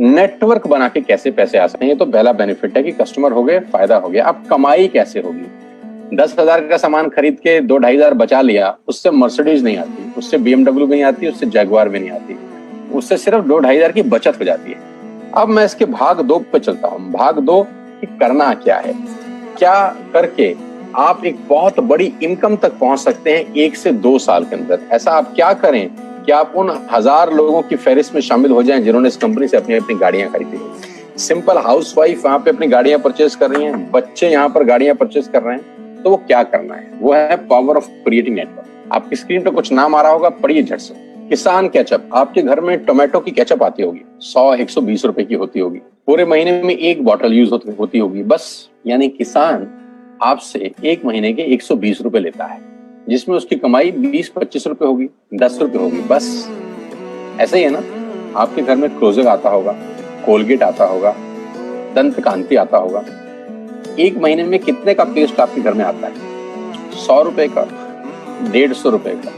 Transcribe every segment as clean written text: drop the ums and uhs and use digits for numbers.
Network बना के कैसे पैसे आ सकते हैं, ये तो पहला बेनिफिट है कि कस्टमर हो गए, फायदा हो गया। अब कमाई कैसे होगी? 10,000 का सामान खरीद के 2-2,500 बचा लिया, उससे मर्सिडीज नहीं आती, उससे BMW भी नहीं आती, उससे जैगवार भी नहीं आती, उससे सिर्फ 2-2,500 की बचत हो जाती है। अब मैं इसके भाग 2 पे चलता हूँ। भाग 2 कि करना क्या है, क्या करके आप एक बहुत बड़ी इनकम तक पहुंच सकते हैं 1 से 2 साल के अंदर। ऐसा आप क्या करें कि आप उन 1000 लोगों की फहरिस्त में शामिल हो जाएं जिन्होंने इस कंपनी से अपनी अपनी गाड़ियां खरीदी हैं। सिंपल हाउसवाइफ वहां पे अपनी गाड़ियां परचेज कर रही हैं, बच्चे यहाँ पर गाड़ियां परचेज कर रहे हैं। तो वो क्या करना है, वो है पावर ऑफ क्रिएटिंग नेटवर्क। आपकी स्क्रीन पे कुछ नाम आ रहा होगा, पढ़िए झट से। किसान केचप, आपके घर में टोमेटो की केचप आती होगी, 100-120 रुपए की होती होगी, पूरे महीने में 1 बॉटल यूज होती होगी बस। यानी किसान आपसे 1 महीने के 120 रुपए लेता है, जिसमें उसकी कमाई 20-25 रुपए होगी, 10 रुपए होगी बस। ऐसे ही है ना, आपके घर में क्लोजर आता होगा, कोलगेट आता होगा, दंत कांति आता होगा। 1 महीने में कितने का पेस्ट आपके घर में आता है? 100 रुपए का, 150 रुपए का।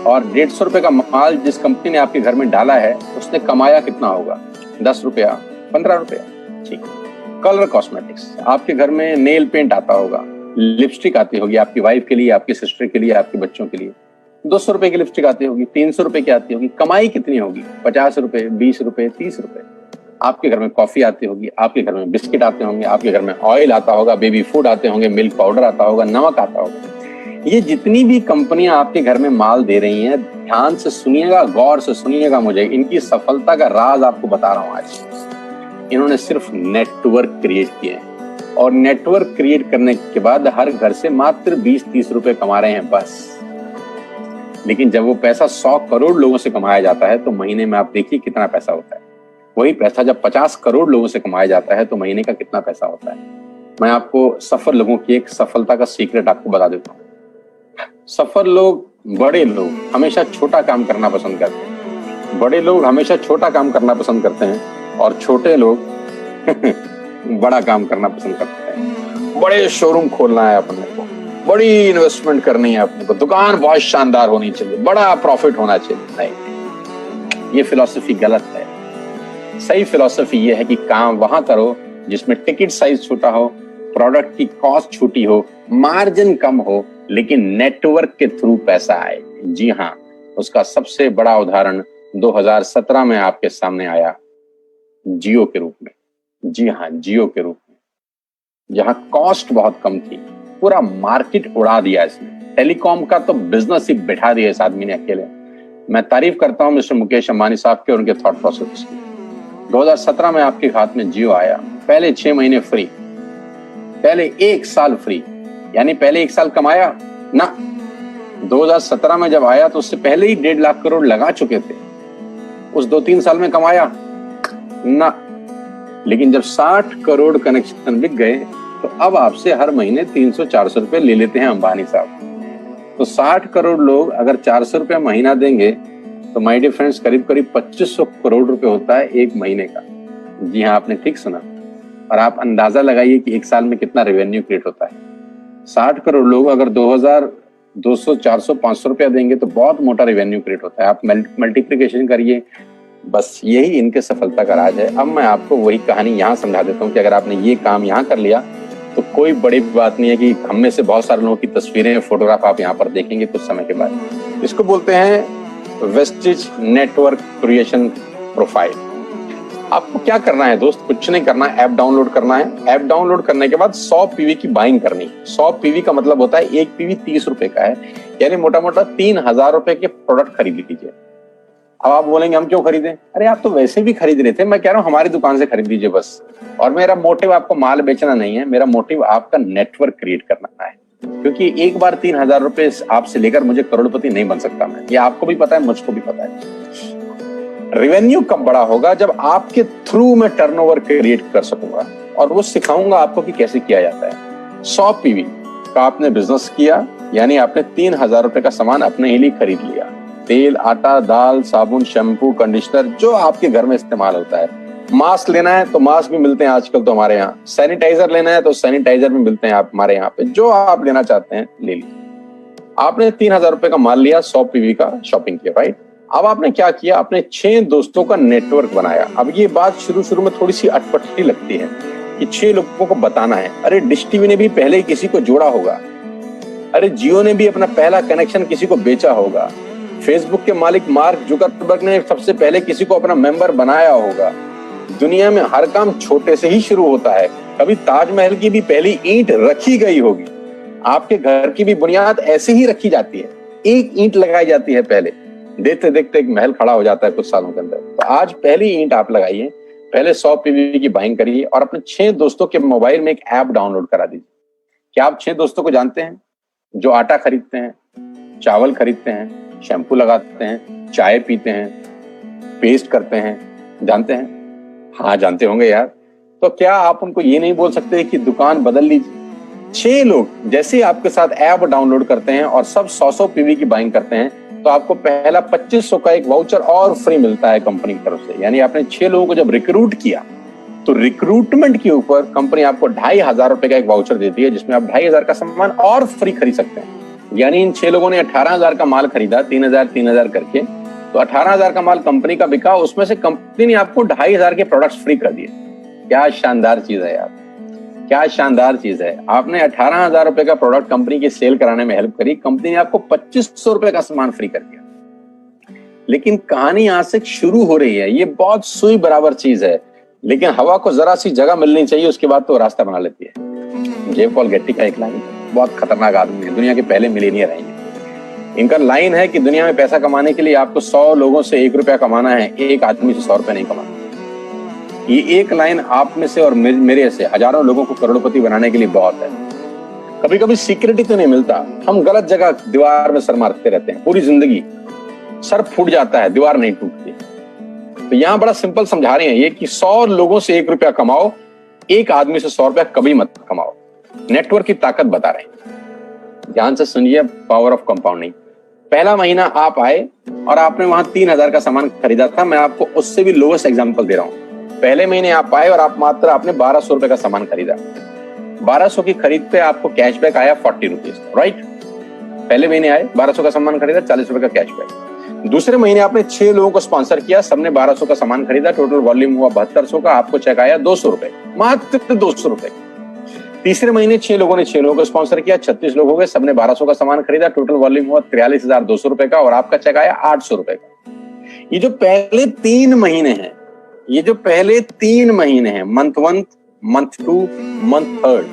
और 150 रुपए का माल जिस कंपनी ने आपके घर में डाला है, उसने कमाया कितना होगा? 10 रुपया, 15 रुपया। ठीक। कलर कॉस्मेटिक्स, आपके घर में नेल पेंट आता होगा, लिपस्टिक आती होगी आपकी वाइफ के लिए, आपकी सिस्टर के लिए, आपके बच्चों के लिए। 200 रुपए की लिपस्टिक आती होगी, 300 रुपए की आती होगी। कमाई कितनी होगी? 50 रुपए, 20 रुपए, 30 रुपए। आपके घर में कॉफी आती होगी, आपके घर में बिस्किट आते होंगे, आपके घर में ऑयल आता होगा, बेबी फूड आते होंगे, मिल्क पाउडर आता होगा, नमक आता होगा। ये जितनी भी कंपनियां आपके घर में माल दे रही हैं, ध्यान से सुनिएगा, गौर से सुनिएगा मुझे। इनकी सफलता का राज आपको बता रहा हूं आज। इन्होंने सिर्फ नेटवर्क क्रिएट किए हैं, और नेटवर्क क्रिएट करने के बाद हर घर से मात्र 20-30 रुपए कमा रहे हैं बस। लेकिन जब वो पैसा 100 करोड़ लोगों से कमाया जाता है तो महीने में आप देखिए कितना पैसा होता है। वही पैसा जब 50 करोड़ लोगों से कमाया जाता है तो महीने का कितना पैसा होता है। मैं आपको सफल लोगों की एक सफलता का सीक्रेट आपको बता देता हूँ। सफल लोग, बड़े लोग हमेशा छोटा काम करना पसंद करते हैं। बड़े लोग हमेशा छोटा काम करना पसंद करते हैं, और छोटे लोग बड़ा काम करना पसंद करते हैं। बड़े शोरूम खोलना है अपने को, बड़ी इन्वेस्टमेंट करनी है अपने को, दुकान बहुत शानदार होनी चाहिए, बड़ा प्रॉफिट होना चाहिए। नहीं, ये फिलॉसफी गलत है। सही फिलॉसफी ये है कि काम वहां करो जिसमें टिकट साइज छोटा हो, प्रोडक्ट की कॉस्ट छोटी हो, मार्जिन कम हो, लेकिन नेटवर्क के थ्रू पैसा आए। जी हाँ, उसका सबसे बड़ा उदाहरण 2017 में आपके सामने आया, जियो के रूप में। जी हाँ, जियो के रूप में, जहां कॉस्ट बहुत कम थी, पूरा मार्केट उड़ा दिया इसने। टेलीकॉम का तो बिजनेस ही बिठा दिया इस आदमी ने अकेले। मैं तारीफ करता हूं मिस्टर मुकेश अंबानी साहब के और उनके थॉट प्रोसेस की। 2017 में आपके हाथ में जियो आया, पहले 6 महीने फ्री, पहले 1 साल फ्री। यानी पहले 1 साल कमाया ना। 2017 में जब आया तो उससे पहले ही 1.5 लाख करोड़ लगा चुके थे। उस 2-3 साल में कमाया ना। लेकिन जब 60 करोड़ कनेक्शन बिक गए तो अब आपसे हर महीने 300-400 रुपए ले लेते हैं अंबानी साहब। तो 60 करोड़ लोग अगर 400 रुपया महीना देंगे तो माय डियर फ्रेंड्स, करीब करीब 2500 करोड़ रुपए होता है 1 महीने का। जी हाँ, आपने ठीक सुना। और आप अंदाजा लगाइए कि 1 साल में कितना रेवेन्यू क्रिएट होता है। 60 करोड़ लोग अगर 2000, 200, 400, 500 रुपया देंगे तो बहुत मोटा रेवेन्यू क्रिएट होता है। आप मल्टीप्लिकेशन करिए, बस यही इनके सफलता का राज है। अब मैं आपको वही कहानी यहाँ समझा देता हूँ कि अगर आपने ये काम यहाँ कर लिया तो कोई बड़ी बात नहीं है कि हम में से बहुत सारे लोगों की तस्वीरें, फोटोग्राफ आप यहाँ पर देखेंगे कुछ समय के बाद। इसको बोलते हैं वेस्टेज नेटवर्क क्रिएशन प्रोफाइल। आपको क्या करना है दोस्त? कुछ नहीं करना है, ऐप डाउनलोड करना है। ऐप डाउनलोड करने के बाद 100 पीवी की बाइंग करनी। 100 पीवी का मतलब होता है 1 पीवी 30 रुपए का है, यानी मोटा मोटा 3000 रुपए के प्रोडक्ट खरीद लीजिए। अब आप बोलेंगे हम क्यों खरीदें? अरे आप तो वैसे भी खरीद रहे थे, मैं कह रहा हूँ हमारी दुकान से खरीद लीजिए बस। और मेरा मोटिव आपको माल बेचना नहीं है, मेरा मोटिव आपका नेटवर्क क्रिएट करना है। क्योंकि एक बार 3000 रुपए आपसे लेकर मुझे करोड़पति नहीं बन सकता मैं, ये आपको भी पता है, मुझको भी पता है। रेवेन्यू कब बड़ा होगा? जब आपके थ्रू मैं टर्नओवर क्रिएट कर सकूंगा, और वो सिखाऊंगा आपको कि कैसे किया जाता है। 100 पीवी का आपने बिजनेस किया, यानी आपने 3000 रुपए का सामान अपने ही लिए खरीद लिया। तेल, आटा, दाल, साबुन, शैम्पू, कंडीशनर, जो आपके घर में इस्तेमाल होता है। मास्क लेना है तो मास्क भी मिलते हैं आजकल तो हमारे यहाँ। सैनिटाइजर लेना है तो सैनिटाइजर भी मिलते हैं आप हमारे यहाँ पे। जो आप लेना चाहते हैं ले लीजिए। आपने 3000 रुपए का माल लिया, 100 पीवी का शॉपिंग किया, राइट? अब आपने क्या किया, आपने 6 दोस्तों का नेटवर्क बनाया। अब ये बात शुरू में थोड़ी सी अटपटी लगती है कि 6 लोगों को बताना है। अरे डिश टीवी ने भी पहले किसी को जोड़ा होगा, अरे जियो ने भी अपना पहला कनेक्शन किसी को बेचा होगा, फेसबुक के मालिक मार्क जुकरबर्ग ने सबसे पहले किसी को अपना मेंबर बनाया होगा। दुनिया में हर काम छोटे से ही शुरू होता है। कभी ताजमहल की भी पहली ईंट रखी गई होगी, आपके घर की भी बुनियाद ऐसे ही रखी जाती है, एक ईंट लगाई जाती है पहले, देखते देखते एक महल खड़ा हो जाता है कुछ सालों के अंदर। तो आज पहली ईंट आप लगाइए, पहले 100 पीवी की बाइंग करिए और अपने 6 दोस्तों के मोबाइल में एक ऐप डाउनलोड करा दीजिए। क्या आप 6 दोस्तों को जानते हैं जो आटा खरीदते हैं, चावल खरीदते हैं, शैम्पू लगाते हैं, चाय पीते हैं, पेस्ट करते हैं? जानते हैं? हाँ जानते होंगे यार। तो क्या आप उनको ये नहीं बोल सकते कि दुकान बदल लीजिए? 6 लोग जैसे आपके साथ ऐप डाउनलोड करते हैं और सब 100 पीवी की बाइंग करते हैं तो आपको पहला 2500 का एक वाउचर और फ्री मिलता है कंपनी की तरफ से। यानी आपने 6 लोगों को जब रिक्रूट किया तो रिक्रूटमेंट के ऊपर कंपनी आपको 2500 रुपए का एक वाउचर देती है जिसमें आप 2500 का सामान और फ्री खरीद सकते हैं। यानी इन 6 लोगों ने 18,000 का माल खरीदा, 3,000 करके, तो 18,000 का माल कंपनी का बिका, उसमें से कंपनी ने आपको 2500 के प्रोडक्ट्स फ्री कर दिए। क्या शानदार चीज है यार, क्या शानदार चीज है। आपने 18,000 रुपए का प्रोडक्ट कंपनी की सेल कराने में हेल्प करी, कंपनी ने आपको 2500 रुपए का सामान फ्री कर दिया। लेकिन कहानी आज से शुरू हो रही है। ये बहुत सुई बराबर चीज है, लेकिन हवा को जरा सी जगह मिलनी चाहिए, उसके बाद तो रास्ता बना लेती है। जे पॉल गेट्टी का एक लाइन, बहुत खतरनाक आदमी है, दुनिया के पहले मिलेनियर हैं। इनका लाइन है कि दुनिया में पैसा कमाने के लिए आपको 100 लोगों से 1 रुपया कमाना है, एक आदमी से 100 रुपया नहीं कमाना। ये एक लाइन आप में से और मेरे से हजारों लोगों को करोड़पति बनाने के लिए बहुत है। कभी कभी सिक्योरिटी तो नहीं मिलता, हम गलत जगह दीवार में सर मारते रहते हैं, पूरी जिंदगी सर फूट जाता है, दीवार नहीं टूटती। तो यहां बड़ा सिंपल समझा रहे हैं ये कि 100 लोगों से 1 रुपया कमाओ, एक आदमी से 100 रुपया कभी मत कमाओ। नेटवर्क की ताकत बता रहे हैं, ध्यान से सुनिए, पावर ऑफ कंपाउंडिंग। पहला महीना आप आए और आपने वहां 3,000 का सामान खरीदा था। मैं आपको उससे भी लोएस्ट एग्जांपल दे रहा हूं। पहले महीने आप आए और आप मात्र आपने 1200 रुपए का सामान खरीदा। 1200 की खरीद पे आपको कैशबैक आया 40 रुपीज, राइट? पहले महीने आए, 1200 का सामान खरीदा, 40 रुपए का कैशबैक। दूसरे महीने आपने 6 लोगों को स्पॉन्सर किया, सबने 1200 का सामान खरीदा, टोटल वॉल्यूम हुआ 7200 का, आपको चेक आया 200 रुपए, मात्र 200 रुपए। तीसरे महीने 6 लोगों ने 6 लोगों को स्पॉन्सर किया, 36 लोग हो गए, सबने 1200 का सामान खरीदा, टोटल वॉल्यूम हुआ 43,200 रुपए का और आपका चेक आया 800 रुपए का। ये जो पहले 3 महीने हैं, ये जो पहले 3 महीने हैं, मंथ 1, मंथ 2, मंथ 3,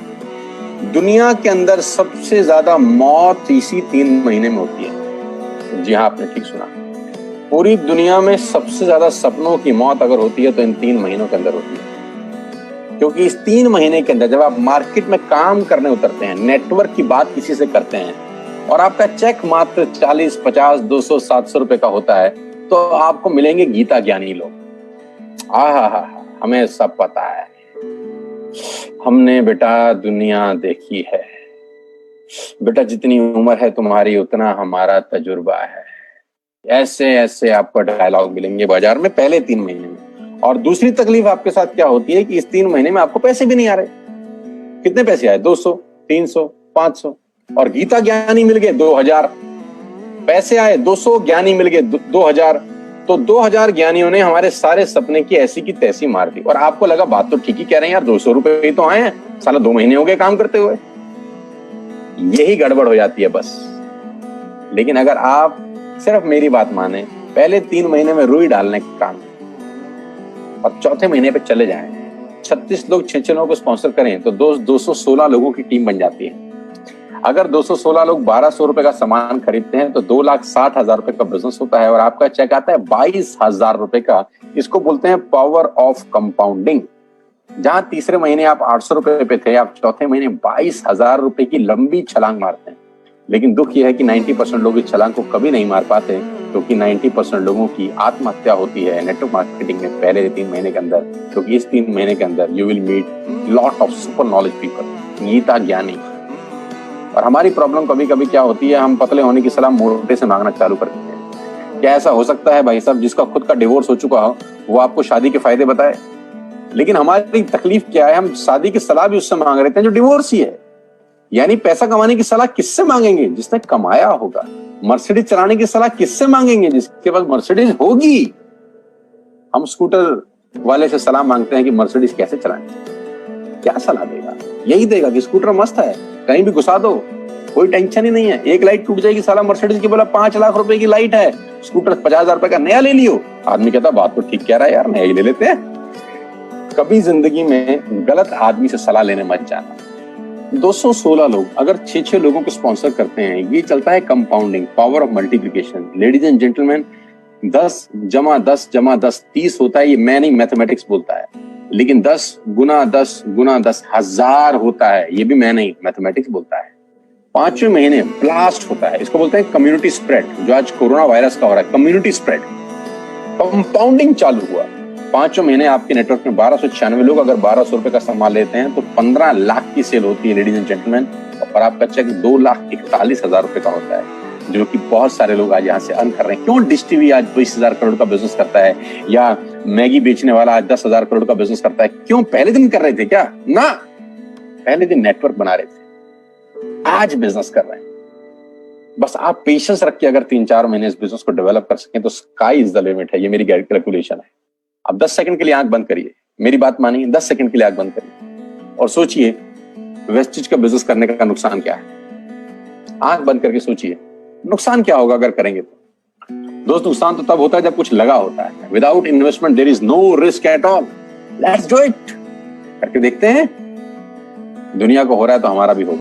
दुनिया के अंदर सबसे ज्यादा मौत इसी 3 महीने में होती है। जी हाँ, आपने ठीक सुना, पूरी दुनिया में सबसे ज्यादा सपनों की मौत अगर होती है तो इन 3 महीनों के अंदर होती है। क्योंकि इस 3 महीने के अंदर जब आप मार्केट में काम करने उतरते हैं, नेटवर्क की बात किसी से करते हैं और आपका चेक मात्र 40, 50, 200, 700 रुपए का होता है, तो आपको मिलेंगे गीता ज्ञानी लोग। हमें सब पता है, हमने बेटा दुनिया देखी है, बेटा जितनी उम्र है तुम्हारी उतना हमारा तजुर्बा है। ऐसे ऐसे आपको डायलॉग मिलेंगे बाजार में पहले 3 महीने में। और दूसरी तकलीफ आपके साथ क्या होती है कि इस 3 महीने में आपको पैसे भी नहीं आ रहे। कितने पैसे आए? 200, 300, 500 और गीता ज्ञानी मिल गए 2000। पैसे आए 200, ज्ञानी मिल गए 2000। तो 2000 ज्ञानियों ने हमारे सारे सपने की ऐसी की तैसी मार दी। और आपको लगा बात तो ठीक ही कह रहे हैं यार, 200 रुपए ही तो आए हैं, साला 2 महीने हो गए काम करते हुए। यही गड़बड़ हो जाती है बस। लेकिन अगर आप सिर्फ मेरी बात माने, पहले 3 महीने में रुई डालने का काम और चौथे महीने पे चले जाएं, 36 लोग 6 लोगों को स्पॉन्सर करें तो 216 लोगों की टीम बन जाती है। अगर 216 लोग 1200 रुपए का सामान खरीदते हैं तो 2,60,000 रुपए का बिजनेस होता है और आपका चेक आता है 22,000 रुपए का। इसको बोलते हैं पावर ऑफ कंपाउंडिंग। जहां तीसरे महीने आप 800 रुपए पे थे, आप चौथे महीने 22,000 रुपए की लंबी छलांग मारते हैं। लेकिन दुख यह है कि 90% लोग इस छलांग को कभी नहीं मार पाते, क्योंकि 90% लोगों की आत्महत्या होती है नेटवर्क मार्केटिंग में पहले 3 महीने के अंदर। क्योंकि इस 3 महीने के अंदर you will meet lot of super knowledge people, Gita ज्ञानी। और हमारी प्रॉब्लम कभी कभी क्या होती है, हम पतले होने की सलाह मोटे से मांगना चालू कर देते हैं। क्या ऐसा हो सकता है भाई साहब जिसका खुद का डिवोर्स हो चुका हो वो आपको शादी के फायदे बताए? लेकिन हमारी तकलीफ क्या है, हम शादी की सलाह भी उससे मांग रहे थे जो डिवोर्स ही है। यानी पैसा कमाने की सलाह किससे मांगेंगे? जिसने कमाया होगा। मर्सिडीज चलाने की सलाह किससे मांगेंगे? जिसके पास मर्सिडीज होगी। हम स्कूटर वाले से सलाह मांगते हैं कि मर्सिडीज कैसे चलाएं। क्या सलाह देगा? यही देगा कि स्कूटर मस्त है, कहीं भी घुसा दो, कोई टेंशन ही नहीं है। एक लाइट टूट जाएगी, साला मर्सिडीज की बोला 5 लाख रुपए की लाइट है, स्कूटर 50,000 रुपए का नया ले लियो। आदमी कहता बात तो ठीक कह रहा है यार, नया ही ले लेते हैं। कभी जिंदगी में गलत आदमी से सलाह लेने मत जाना। 216 लोग अगर 6-6 लोगों को स्पॉन्सर करते हैं, ये चलता है compounding, power of multiplication. Ladies and gentleman, 10 × 10 × 10 30 होता है। ये मैं नहीं, मैथमेटिक्स बोलता है। लेकिन 10 × 10 × 10 1000 होता है। ये भी मैं नहीं, मैथमेटिक्स बोलता है। 5वें महीने ब्लास्ट होता है। इसको बोलते हैं कम्युनिटी स्प्रेड, जो आज कोरोना वायरस का हो रहा है। कम्युनिटी स्प्रेड, कंपाउंडिंग चालू हुआ। 5वें महीने आपके नेटवर्क में 1296 लोग अगर 1200 रुपए का सामान लेते हैं तो 15 लाख की सेल होती है लेडीज एंड जेंटलमैन। और आपका चेक 2,41,000 रुपए का होता है, जो कि बहुत सारे लोग आज यहाँ से अर्न कर रहे हैं। क्यों डिश टीवी आज 20,000 करोड़ का बिजनेस करता है, या मैगी बेचने वाला आज 10,000 करोड़ का बिजनेस करता है? क्यों? पहले दिन कर रहे थे क्या? ना, पहले दिन नेटवर्क बना रहे थे, आज बिजनेस कर रहे हैं। बस आप पेशेंस रख के अगर 3-4 महीने इस बिजनेस को डेवलप कर सकें तो स्काई इज द लिमिट है। ये मेरी कैलकुलेशन है। आप 10 सेकंड के लिए आंख बंद करिए, मेरी बात मानिए, 10 सेकंड के लिए आंख बंद करिए और सोचिए वेस्टेज का बिजनेस करने का नुकसान क्या है। आंख बंद करके सोचिए नुकसान क्या होगा अगर करेंगे तो। दोस्त, नुकसान तो तब होता है जब कुछ लगा होता है। Without investment there is no risk at all. Let's do it. करके देखते हैं, दुनिया को हो रहा है तो हमारा भी होगा।